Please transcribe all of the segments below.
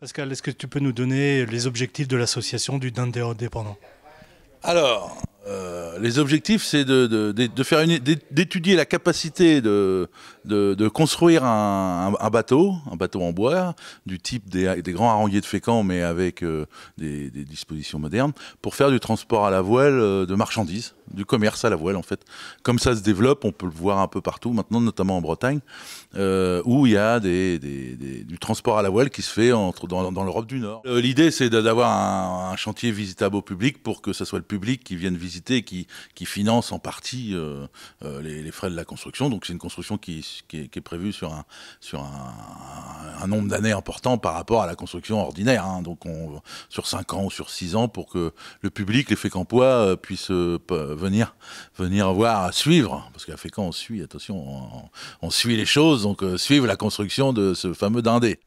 Pascal, est-ce que tu peux nous donner les objectifs de l'association du Dinde indépendant? Alors, les objectifs, c'est d'étudier la capacité de construire un bateau en bois, du type des grands haranguiers de Fécamp, mais avec des dispositions modernes, pour faire du transport à la voile de marchandises, du commerce à la voile en fait. Comme ça se développe, on peut le voir un peu partout maintenant, notamment en Bretagne, où il y a du transport à la voile qui se fait dans l'Europe du Nord. L'idée, c'est d'avoir un chantier visitable au public pour que ce soit le public qui vienne visiter, qui finance en partie les frais de la construction. Donc c'est une construction qui est prévue sur un nombre d'années important par rapport à la construction ordinaire. Hein. Donc sur 5 ans ou sur 6 ans pour que le public, les Fécampois, puissent venir voir, suivre, parce qu'à Fécamp on suit, attention, on suit les choses, donc suivre la construction de ce fameux dindé.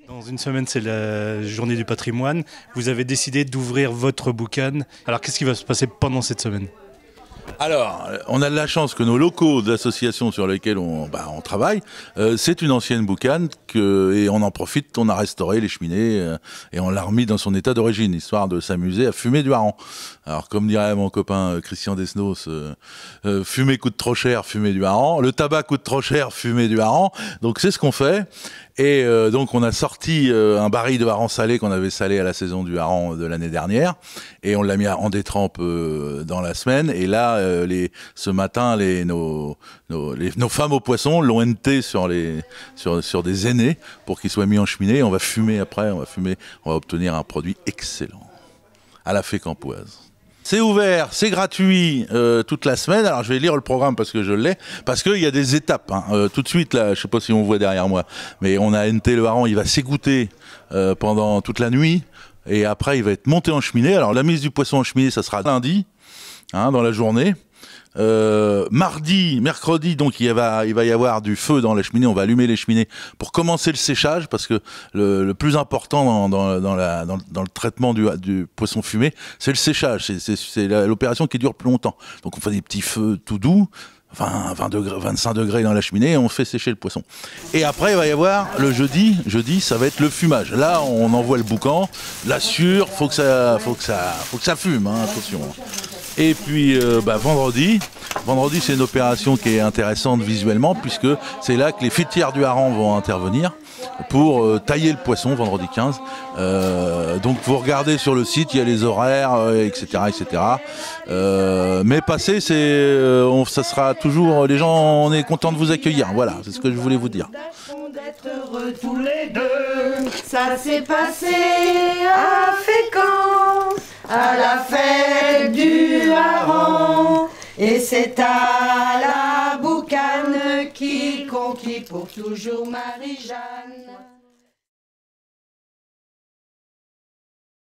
Dans une semaine, c'est la journée du patrimoine. Vous avez décidé d'ouvrir votre boucan. Alors, qu'est-ce qui va se passer pendant cette semaine? Alors, on a de la chance que nos locaux d'association sur lesquels on travaille, c'est une ancienne boucane et on en profite, on a restauré les cheminées et on l'a remis dans son état d'origine, histoire de s'amuser à fumer du hareng. Alors, comme dirait mon copain Christian Desnos, fumer coûte trop cher, fumer du hareng. Le tabac coûte trop cher, fumer du hareng. Donc, c'est ce qu'on fait. Et donc on a sorti un baril de hareng salé qu'on avait salé à la saison du hareng de l'année dernière et on l'a mis en détrempe dans la semaine. Et là, ce matin, nos femmes aux poissons l'ont henté sur des aînés pour qu'ils soient mis en cheminée. On va fumer après, on va obtenir un produit excellent à la Fécampoise. C'est ouvert, c'est gratuit toute la semaine. Alors je vais lire le programme parce que je l'ai, parce qu'il y a des étapes. Hein. Tout de suite, là, je ne sais pas si on voit derrière moi, mais on a henté le hareng, il va s'égoutter pendant toute la nuit. Et après, il va être monté en cheminée. Alors la mise du poisson en cheminée, ça sera lundi, dans la journée. Mercredi, donc il va y avoir du feu dans la cheminée. On va allumer les cheminées pour commencer le séchage, parce que le plus important dans le traitement du poisson fumé, c'est le séchage. C'est l'opération qui dure plus longtemps. Donc on fait des petits feux tout doux, 20 degrés, 25 degrés dans la cheminée, et on fait sécher le poisson. Et après, il va y avoir le jeudi, ça va être le fumage. Là, on envoie le boucan. La sûre, faut que ça fume, hein, attention. Et puis vendredi, c'est une opération qui est intéressante visuellement, puisque c'est là que les fêtières du hareng vont intervenir pour tailler le poisson vendredi 15. Donc vous regardez sur le site, il y a les horaires, etc. Mais passer, ça sera toujours, les gens, on est content de vous accueillir. Voilà, c'est ce que je voulais vous dire. D'être heureux tous les deux, ça s'est passé à Fécamp, à la fête du hareng. Et c'est à la boucane qui conquit pour toujours Marie-Jeanne.